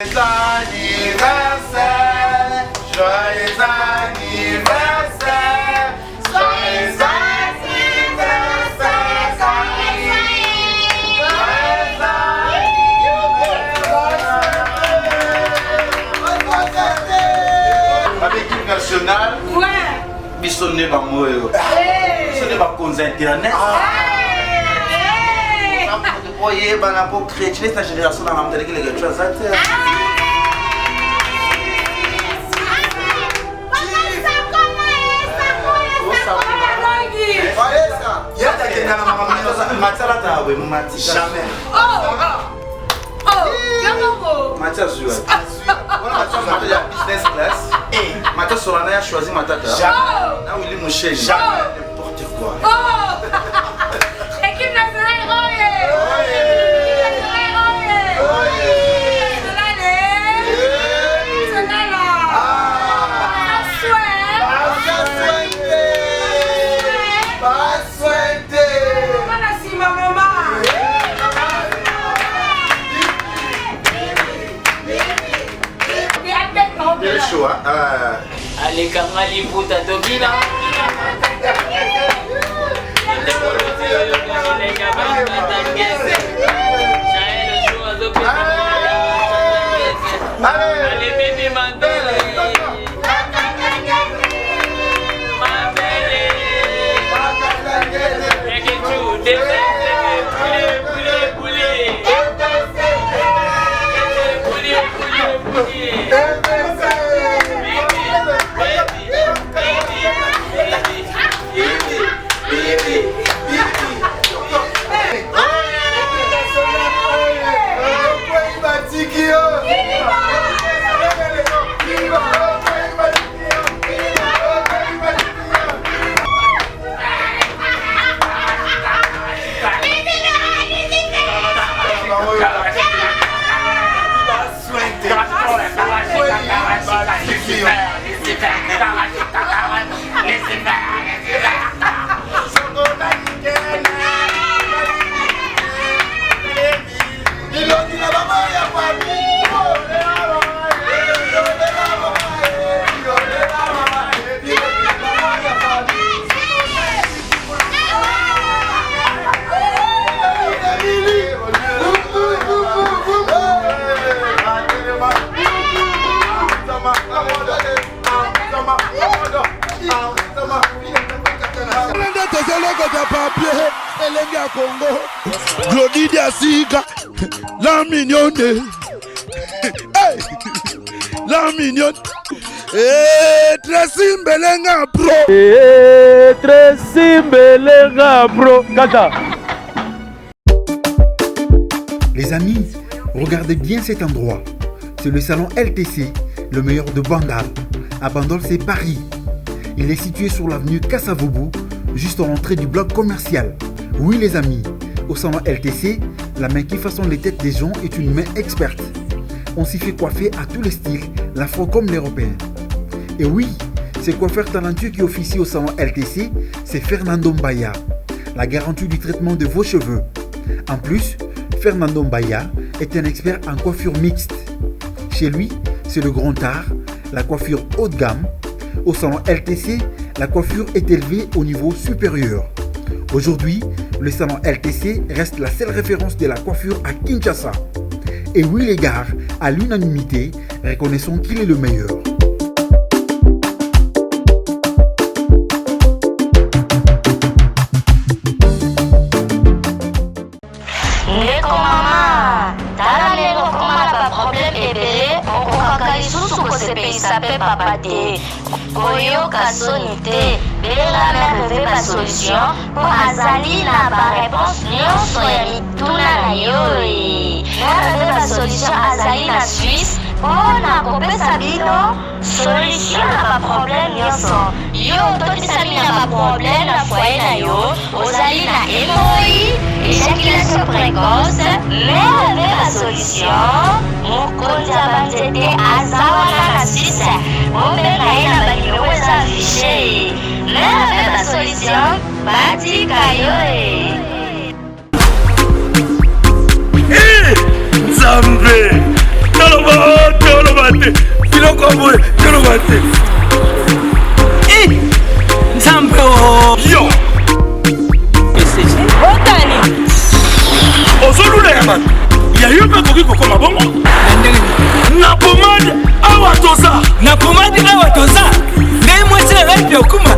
Joyeux anniversaire, joyeux anniversaire, joyeux anniversaire. Avec l'équipe nationale, bisonné par moi, bisonné par cause internet. Voyez, pour créer cette génération dans la les choses. Allez, Kamali Puta Tokina. Allez, bébé Mandela. Glodidia Sika, la mignonne, la mignonne, Tracy Mbelenga Pro, Tracy Mbelenga Pro, Kata. Les amis, regardez bien cet endroit. C'est le salon LTC, le meilleur de Bandal. À Bandol, c'est Paris. Il est situé sur l'avenue Kassavoubou, juste à l'entrée du bloc commercial. Oui les amis, au salon LTC, la main qui façonne les têtes des gens est une main experte. On s'y fait coiffer à tous les styles, l'afro comme l'européen. Et oui, ce coiffeur talentueux qui officie au salon LTC, c'est Fernando Mbaya, la garantie du traitement de vos cheveux. En plus, Fernando Mbaya est un expert en coiffure mixte. Chez lui, c'est le grand art, la coiffure haut de gamme. Au salon LTC, la coiffure est élevée au niveau supérieur. Aujourd'hui, le salon LTC reste la seule référence de la coiffure à Kinshasa. Et oui les gars, à l'unanimité, reconnaissons qu'il est le meilleur. Koyoka sonité, bela merveille pas solution pour azali na ba réponse nyonso ya mituna na yo. Merveille pas solution azali na Suisse mpona kopesa bino solution na ba problème nyonso. Yo totisa bino na ba problème na foyer na yo, ozali na hémorroïde, éjaculation précoce, merveille pas solution. Mokonzi ya banzete aza wana na Suisse, obenga ye na banimero eza afishe. Merveille pas solution, batika yo. Nzambe, Tolobate. Biloko boye, tolobate. Nzambe Yo. Otani. Ozolula ya bato. Ya yo mpe koki kokoma bongo. Na pomade awa toza. Na pomade awa toza. Ngai mwasi na ngai biokuma.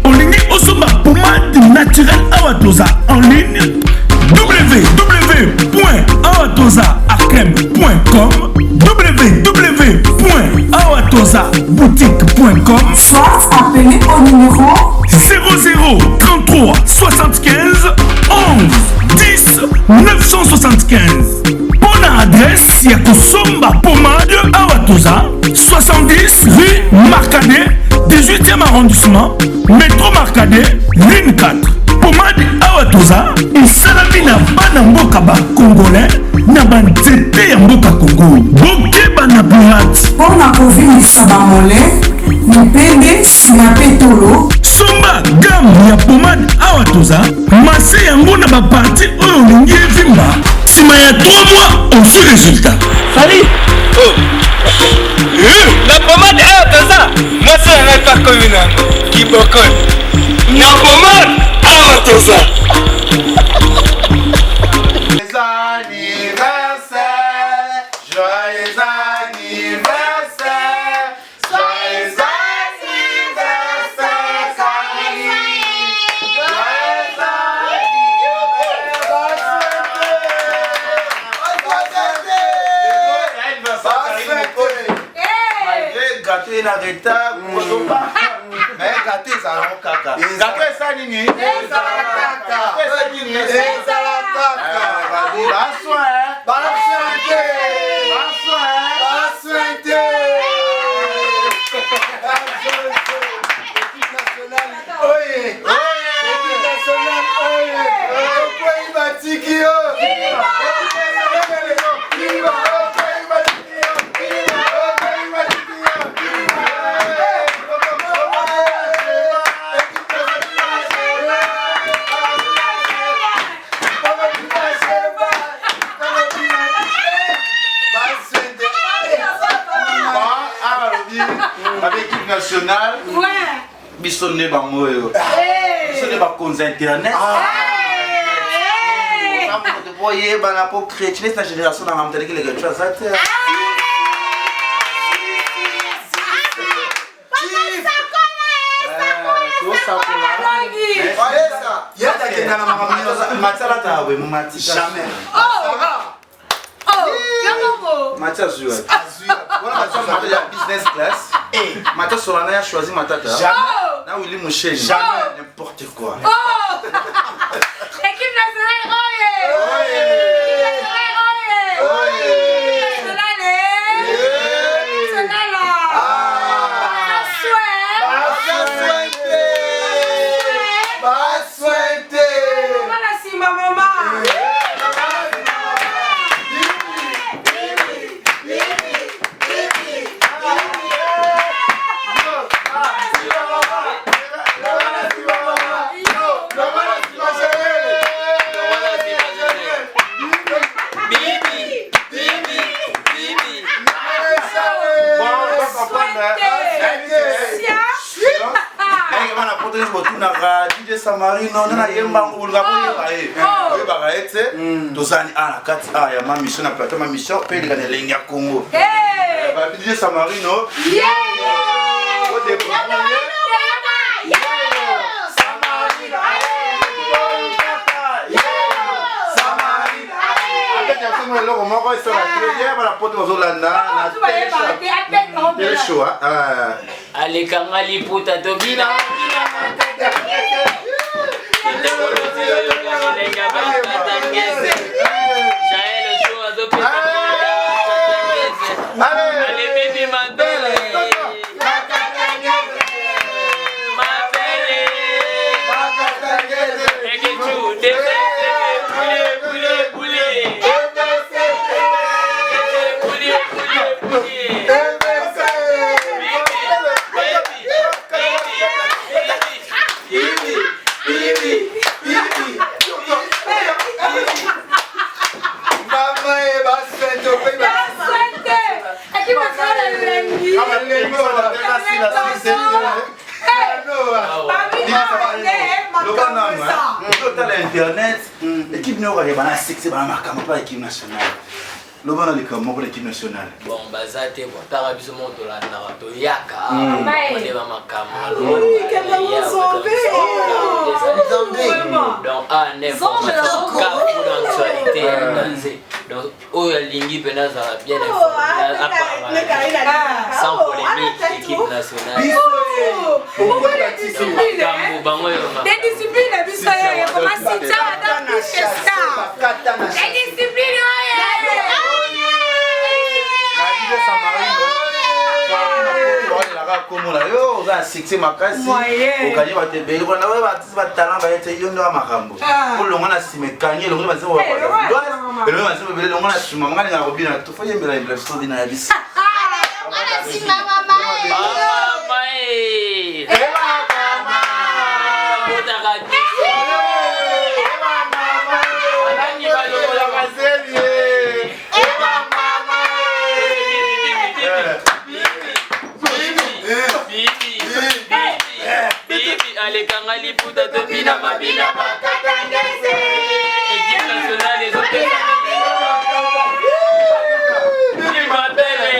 Olingi osomba pomade naturelle awa toza en ligne www.awatozaakrem.com www.awatozaboutique.com Soit appelé au numéro 00 33 75 11 10 975. Bonne adresse, il y a Kosomba Pomade Awatoza, 70 rue Marcadet, 18e arrondissement, métro Marcadet, ligne 4. Pomade Awatoza, et Salamina Banamboka Congolais, Nabanzete Yamboka Congo, Boke Banaburat. pour la COVID Sabamole, Nipende Sinapetolo, Somba gamme ya pomade Awatoza, masse yango na baparti oyo olingi evimba. Sima ya 3 mois, on suit résultat. Salut. La pomade Awatoza. Moi c'est un pas comme qui bokon. Na pomade Awatoza. Joyeux anniversaire, joyeux anniversaire, Sally. Joyeux anniversaire. Gâteau est en retard, mais gâteau ça rend caca. Gâteau est ça nini? Avec l'équipe nationale, bisonné bangoyo. Bisonné ba cause internet. Vous voyez, bah la pour créer cette génération dans la télé qui les gars ça. Mathias Jouet. Business class. Mathias Solana a choisi Matata. Jamais. Là où il est mouché. Jamais. N'importe quoi. L'équipe nationale, DJ Samarino na yemba ngulga boye bae bagaetse tozani ala kati ya ma mission na plateau ma mission pe de la ligne ya Congo ba DJ Samarino Alekanga liputa tobina. Allez bébé Mandela. équipe nationale, il y a un succès, il y a un marquement pour l'équipe nationale. Le bon est comme pour l'équipe nationale. Bon, bah ça t'es bon. T'as vu ce monde là, Narato Yaka. On est vraiment camaro. Oui, quel zombie. Donc, ah, n'importe quoi pour l'actualité. Donc, oh, Lingi Penaza bien sans polémique, équipe nationale. Des disciplines, comme on a eu un succès makasi au Kanye va te payer on a eu artiste va talent va être yo ndo makambo pour le ngana simekanye le ngana va se va le ngana se bele le ngana sima ngana nga robina to foye mbela ibla so dina yabisi ngana sima mama mama mama potaka mama anani ba lo la bazeli Allez, Kangali, Pouta, Topina, Mabina, Pakatangese. Équipe nationale, les autres. Il m'appelle.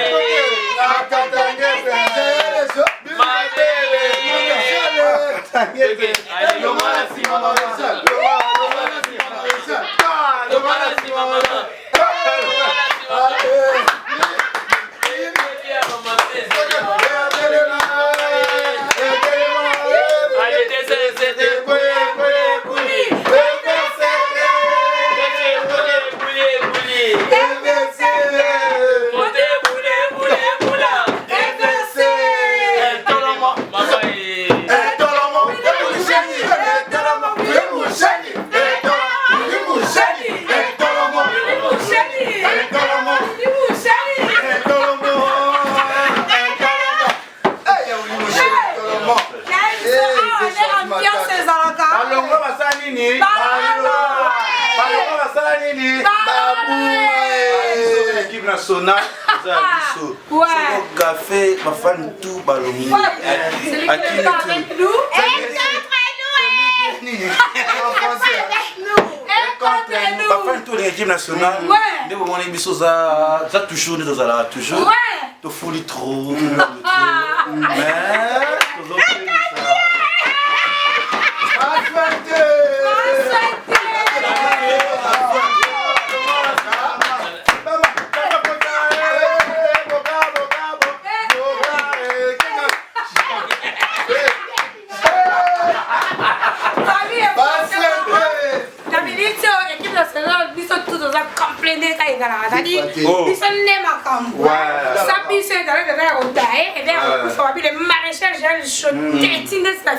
l'équipe nationale, café, ma femme tout ballon. L'équipe nationale, ça toujours toujours. Tu fouilles trop, mais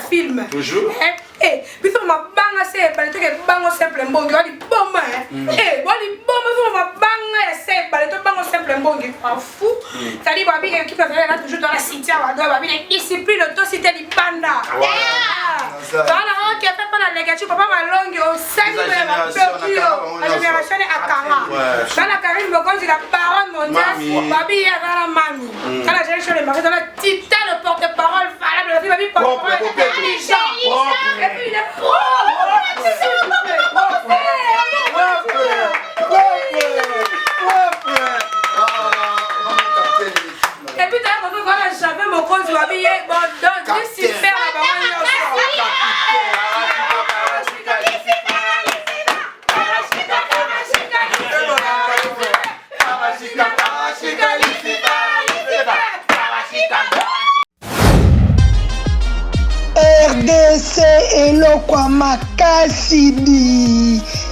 film. Toujours. Eh, puis on m'a bangé, c'est pas le truc que bangé simple bon, tu vas dire bon hein. Eh, bon les bon, on m'a bangé, c'est pas le truc bangé simple bon, tu es fou. Ça dit babi qui peut faire là toujours dans la cité, on doit babi les disciplines, toi c'était du panda. Voilà, on qui a fait pas la négative, papa ma langue au sein de la génération à Kara. Dans la Karine, quand il a parole mondiale, babi a dans la mamie. Quand la génération est mariée dans la tita, le porte-parole valable, la fille babi porte-parole intelligent. Et puis il est propre. Et puis d'ailleurs, quand j'avais mon compte, je m'habillais, bon, donc, je suis super la parole. RDC Elokwa Makasidi.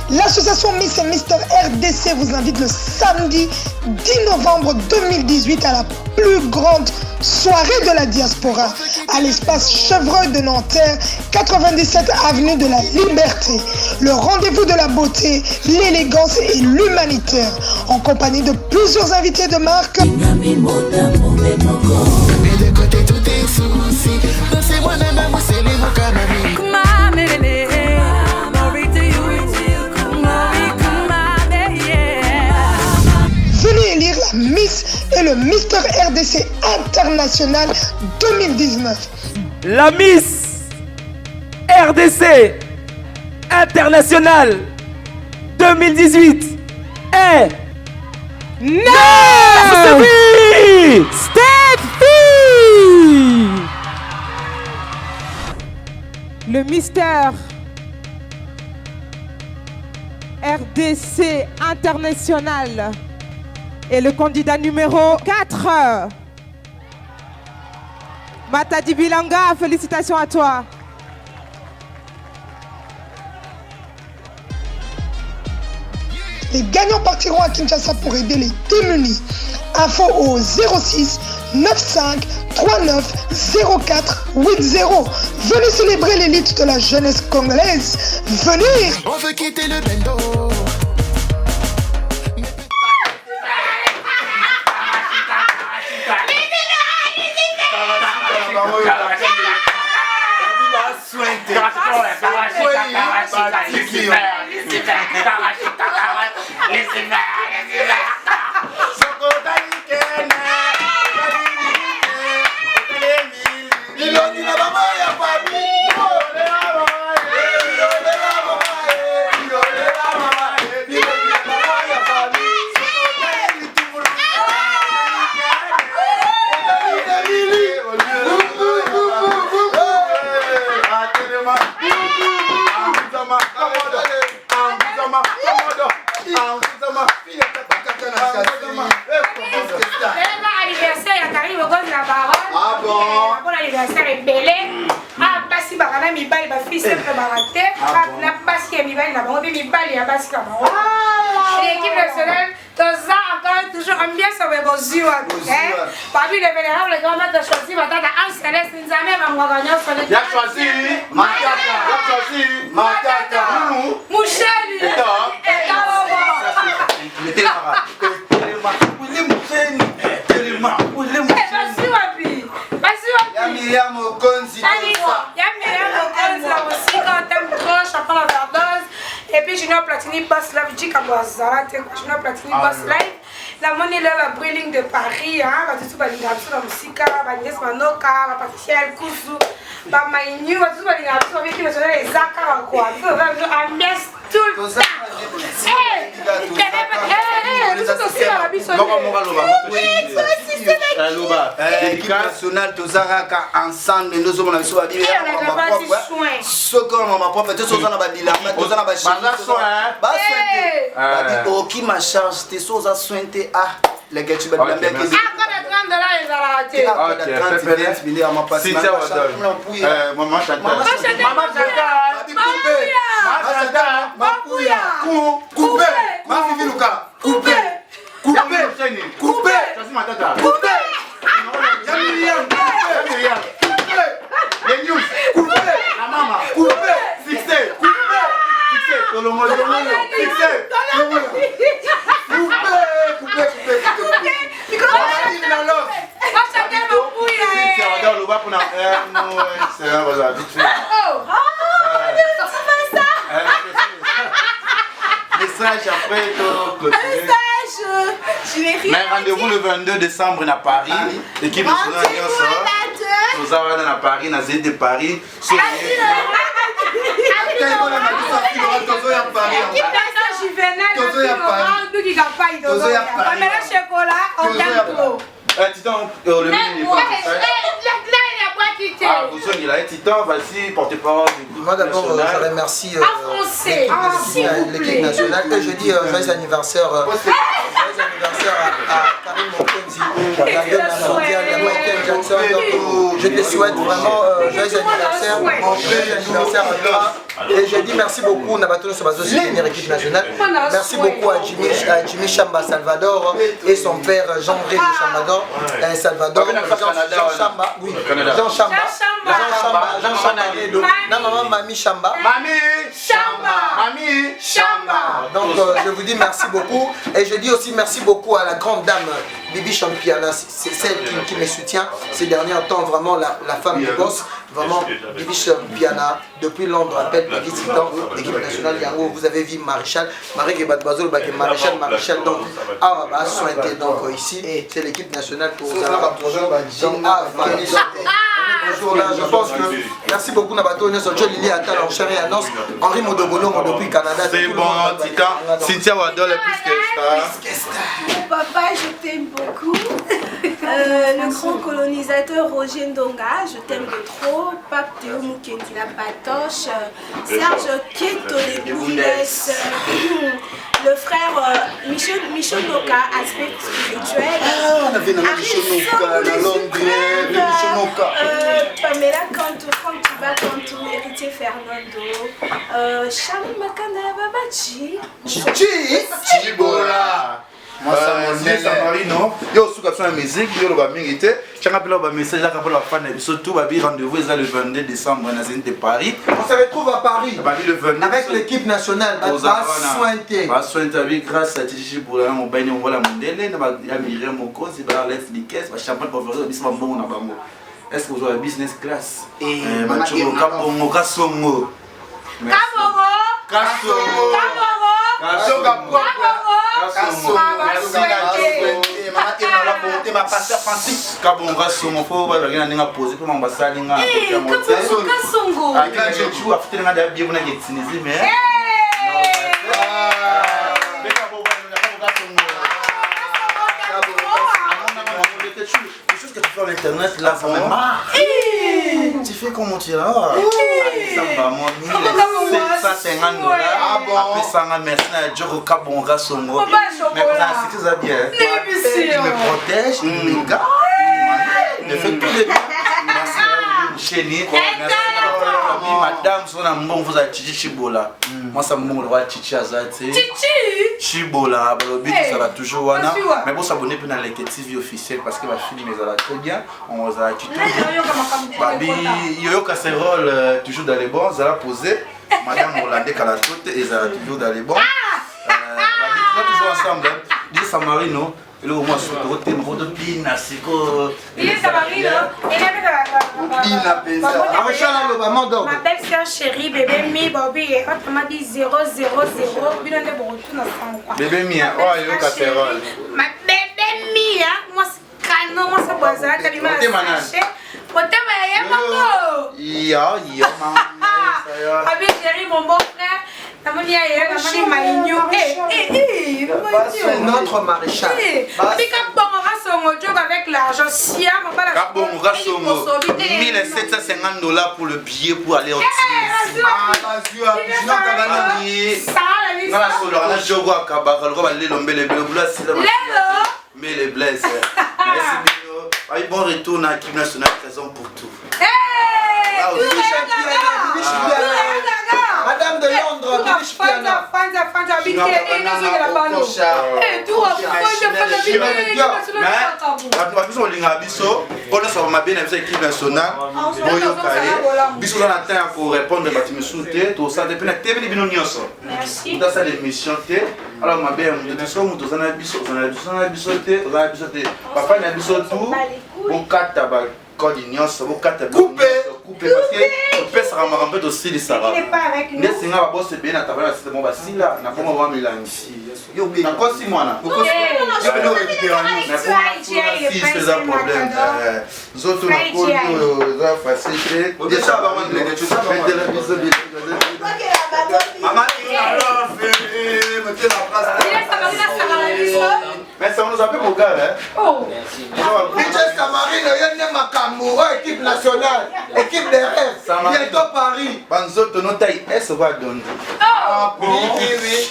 L'association Miss et Mister RDC vous invite le samedi 10 novembre 2018 à la plus grande soirée de la diaspora à l'espace Chevreuil de Nanterre, 97 avenue de la Liberté. Le rendez-vous de la beauté, l'élégance et l'humanitaire en compagnie de plusieurs invités de marque. Venez élire la Miss et le Mister RDC International 2019. La Miss RDC International 2019. 2018 est 9 Steffi. Le Mister RDC International et le candidat numéro 4. Matadi Bilanga, félicitations à toi. Les gagnants partiront à Kinshasa pour aider les démunis. Info au 06 95 39 04 80. Venez célébrer l'élite de la jeunesse congolaise. Venez. On veut quitter le bendo. L'équipe nationale, encore toujours ambiance avec vos yeux. Parmi les vénérables, les grands maîtres choisi, un céleste, nous avons il a choisi Matata. Moucheli. Et puis Junior Platini Bass Live, je dis qu'à Junior Platini Bass Live, la monnaie là, la Brilling de Paris, hein, va tout la musique, va Nies Manoka, va Patricia El Kousou, va Maïniou, va tout les Zakara quoi, ambiance tout le temps. L'équipe nationale, Tozaraka ensemble, nous sommes dans le soir. Qui ma charge, tes choses à soigner. Ah, les gars, tu vas bien. Message après mais rendez-vous le 22 décembre à Paris. L'équipe nationale nous avons à Paris, dans de Paris. Titan, vas-y, porte-parole du groupe. Moi d'abord, je remercie l'équipe nationale et je dis joyeux anniversaire à Karim Mokonzi, la mondiale de Michael Jackson. Donc, je te souhaite vraiment joyeux anniversaire à toi. Et je dis merci beaucoup Nabatono Sobazo, soutenir l'équipe nationale. Merci beaucoup à Jimmy Chamba Salvador et son père Jean-Marie Chambador. Salvador, Jean Chamba. Non, maman, Mamie Chamba. Mamie Chamba. Donc je vous dis merci beaucoup. Et je dis aussi merci beaucoup à la grande dame Bibi Champiana. C'est celle qui me soutient ces derniers temps, vraiment la femme du boss. Vraiment, Bibi Champiana, depuis Londres, appelle Peggy Titan, l'équipe nationale Yango. Vous avez vu Maréchal, Maréchal, donc, donc ici, c'est l'équipe nationale pour vous. Donc, ce jour-là. Je pense que merci beaucoup Nabato Nyos, Joe Lili Attal en chair et annonce, Henri Modogolongo depuis Canada. C'est bon, Titan. Cynthia Wadol est plus que star. Papa, je t'aime beaucoup. Le grand colonisateur Roger Ndonga, je t'aime de trop. Pape Théo Mukendi la Patoche, Serge Keto les Boules, le frère Michel Noka, aspect spirituel. On avait Michel Noka, la Londres, Pamela Kantou, héritier Fernando, Charles Makanda Babachi. Chibola. Moi, ça Marino. Yo, sous la musique, yo, le mingi te. J'ai appelé le message, j'ai appelé la fan, surtout, rendez-vous le 22 décembre dans de Paris. On se retrouve à Paris. Le 22. Avec l'équipe nationale. Grâce à Tichi pour la montagne, on voit la mondiale. Il y a Myriam Moko, c'est dans l'Est des caisses, le champagne pour faire ça, bon, on a pas. Est-ce que vous avez business class? Et Macho Kabongo Kasongo. Internet là ça me marre. Tu fais comment tu là? Ça va mon 1750 $. Ah bon? Après ça on a merci à Djoko Kabonga Songo. Mais c'est ça bien. Il me protège, il me garde. Il fait tout le bien. Merci à vous Chéni. Madame son amour vous a Chichi Chibola. Moi ça me roi Chichi Azati. Chichi Chibola, le but ça va toujours wana. Mais bon s'abonner pour la TV officielle parce que ma fille mais elle a très bien. On va tout bien. Babi Yoyo casserole toujours dans les bons, ça va poser. Madame Hollandais à la toute et ça toujours dans les bons. Babi toujours ensemble. Dis Samarino. Et là, au moins, sur le côté, de Pina, c'est quoi? Il est Samarino. Ma belle-sœur chérie, bébé Mi, Bobby, on m'a dit 000. Bébé Mi, oh, il est casserole. Ma bébé Mi, moi, c'est canon, moi, c'est boisé, t'as dit, moi, c'est caché. Chérie, mon beau-frère. C'est notre maréchal. Avec l'argent, si $1750 pour le billet pour aller au mais les blesses. Bon retour dans l'équipe nationale, raison pour tout. Madame de Londres, couper parce que le père sera un peu aussi les Sarah. Il n'est pas avec nous. N'est-ce pas boss bien à table c'est bon si là n'a pas voir Milan ici. Yo bien encore 6 mois là. Pourquoi je vais nous récupérer nous. Si c'est un problème. Nous autres on a la facilité. Déjà ça va rendre les choses de la visibilité. Maman il a fait mettez la place. Mais ça nous a fait mon gars hein. Oh. Merci. Samarino yende makambo équipe nationale, équipe des rêves, bientôt Paris. Banzoto no taille S va donner. Oui.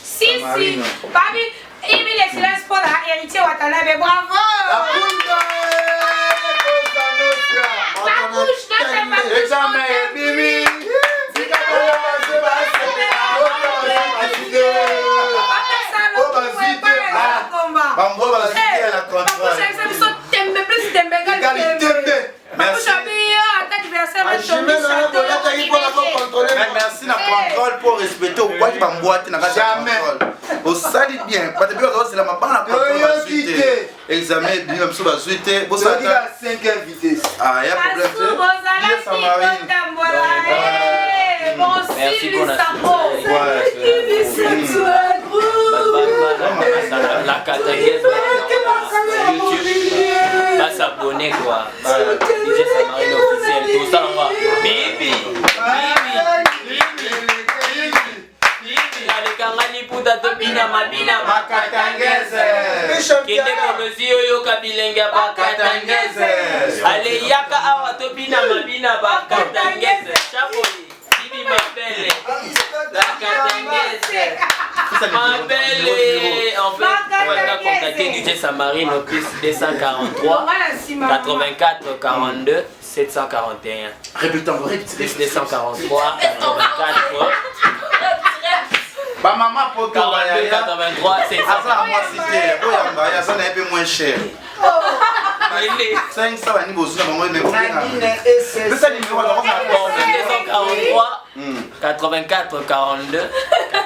Si. Babi, il est silence pour la héritier Watanabe. Bravo. Merci na contrôle pour respecter au quoi tu vas boîte na jamais. Au sali bien. Parce que c'est la mabana contrôle suite. Examen bien même sur la suite. Bon ça à 5e vitesse. Ah, y a problème. Merci pour la catégorie. Va s'abonner. connais quoi. DJ Samarine officiel, tout ça là. Bibi. Alekangani puta topina mabina bakatangeze. Kende komezi oyo kabilenga bakatangeze. Ale yaka awa topina mabina bakatangeze. Chaboli, Bibi m'appelle. Bakatangeze. M'appelle. En fait, on va contacter DJ Samarine au plus 243 84 42 741. Répétons, plus 243 84 Bah maman pour 42 83 741. Ça moi cité. Oyamba, ya ça n'est pas moins cher. 500 ni bozo na même pas. C'est ça numéro 243 84 42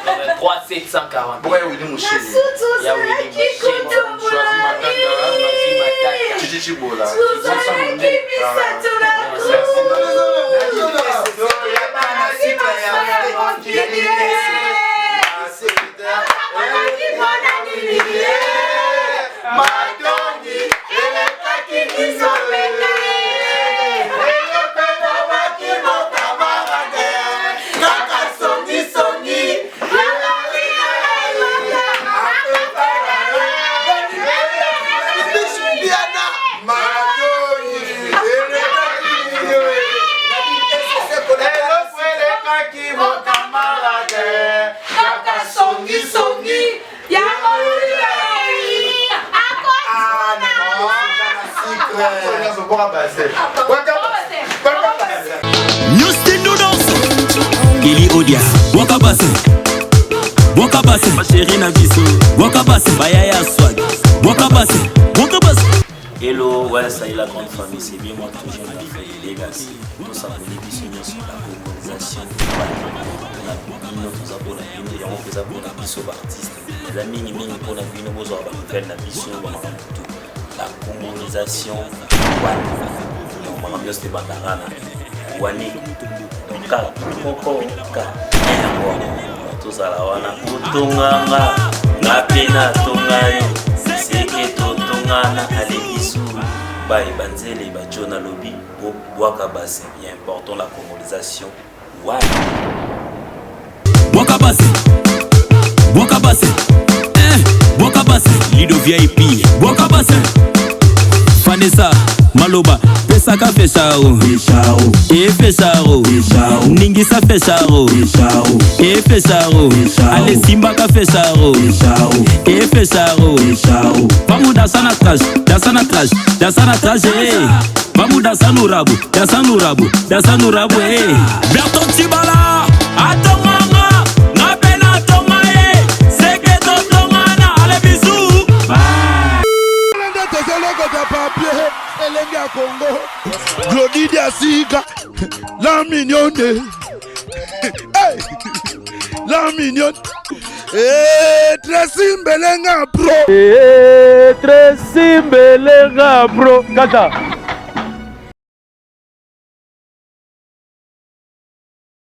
83 740. Pourquoi il dit mon chéri? Il y a Willy Choisis ma tata. Chichi bola. Kelly Odia, Wakabase, ma chérie Nabiso, Wakabase, Bayaya Swag, Wakabase. Hello, ouais, ça y est la grande famille, c'est bien moi que j'aime la famille Legacy. Nous sommes bénéficiaires sur la colonisation. Nous avons des artistes. Les amis, pour la vie, nous avons fait la mission. La colonisation. Nous avons fait la Wani, Koko, tozala wana utunganga ngapena tongayo seke totongana alebisu bae banzele bajona lobi Wakabase. Il est important la colonisation. Wakabase, Wakabase, Lido VIP, Wakabase, Vanessa, Maloba, Pesaka Fecharo, Fecharo, Ningisa Fecharo, Fecharo, Ale Simbaka Fecharo, Fecharo, vamos dançar na traje, vamos dançar no rabo, Berton Tibala, Atomanga, Napena Tomae, Secreto Tomana, Ale bisou, Congo, Glody Diasiga, la mignonne, hey, la mignonne, Tracy Mbelenga Pro, Tracy Mbelenga Pro, Kata.